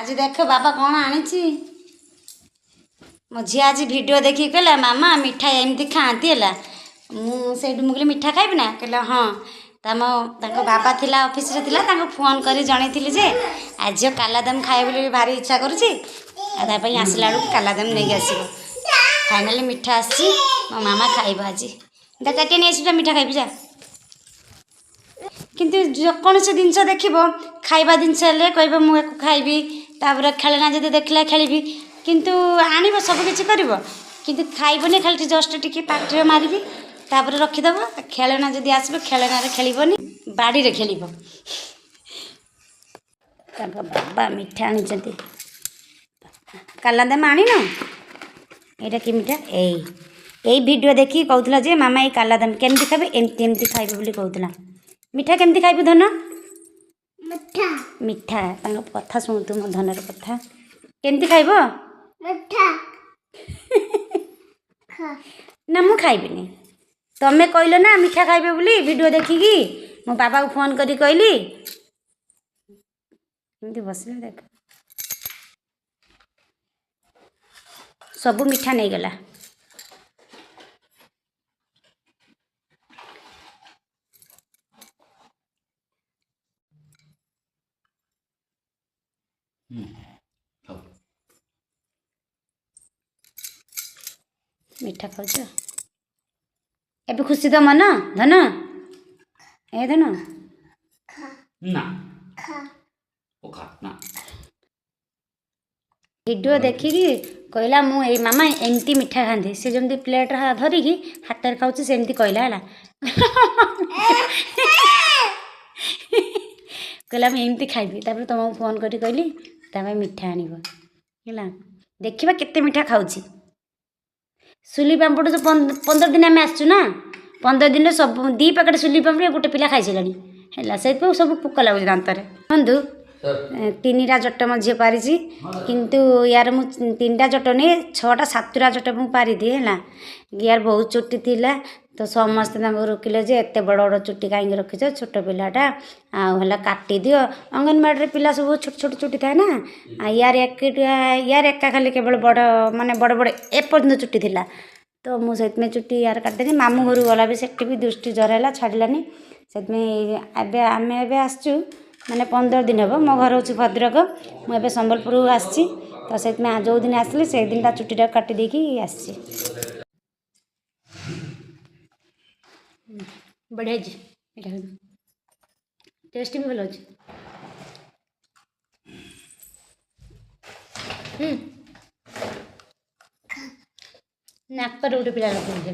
आज देख बाबा कौन आनी मो झी आज वीडियो देखी कहला मामा मिठा एमती खाती है मुझे कहली मिठा खाइबी ना कहला हाँ तम बाबा थिला ऑफिस रे थिला तांको फोन करी जणैथिली जे आज कालादाम खाए बोली भारी इच्छा करुची आदाई आसला बेलू कालादाम नहीं आसो फाइनाली मिठा आसी मो मामा खाइब आज काटे नहीं आस मिठा खाइबी जा किंतु जेकोसी जिनस देख खाइबा जिनस कह मुझे खाइबी तापर खेलना जब देखला खेली किंतु आनब सबकि कर किंतु खाइबनी खाली जस्ट टिके पाटे मारिकी तापर रखीदेव खेलना जब आसब खेलना खेलनी बाड़ी रे खेल बाबा मिठा आनी कालादाम आनी न यहाँ कि मिठा यही वीडियो देखी कहला जे मामा ये कालादाम केमती खाइबे एमती एमती खाइबे बोली कहला मिठा केमती खाइबू धन मिठा मिठा कथा शुणु मो धनर कथा केमती खाइब मिठा ना मु खाइबिनी तमे कहलो ना मिठा खाइबे बोली वीडियो देखिकी मो बाबा को फोन करी कहली एमती बसले देख सब मिठा नहीं गला मिठा खाऊच एबे खुशी तो मन धन ए धन ना ओ खा ना वीडियो देखिकी कहला मु ए मामा एमती मिठा खाती से जमी प्लेट धरिकी हाथ में खाऊँ सेमती कहला है कहला मुझे एमती खाइबी तापर तुमको फोन करी कहली तापर मिठा आनिब है देखा केते मिठा खाऊँ सुली पापड़ जो 15 दिन आम आसचु ना 15 दिन सब 2 पैकेट सुली पापड़ गोटे पिला खाई सारे है से सब पोक लगुच दांतर बंधु 3टा जट मो झी पारी किंतु यार मु 3टा जट नहीं 6टा 7टा जट मुझे पारी दिए है यार बहुत चुट्टी थिला तो समस्त रोकिले जे एत बड़ बड़ चुट्टी कहीं रखीच छोट पिलाटा आला काटी दियो अंगनवाड़ी पिला सब छोट छोट चुट्टी थाए ना यार एका खाली केवल बड़ माने बड़ बड़ एपर्यंत चुट्टी थिला तो मुझे चुट्टी यार काटिदेली मामू घर गला भी सेठी भी दृष्टि जर है छाड़लानी से आम आसचु माने 15 दिन हम मो घर हूँ भद्रक मुझे संबलपुर आसी तो से जो दिन आसली से दिन चुट्टीटा काटी देकी आसी बढ़िया टेस्ट भी भल अच्छे नाक पर गोटे पिला लगे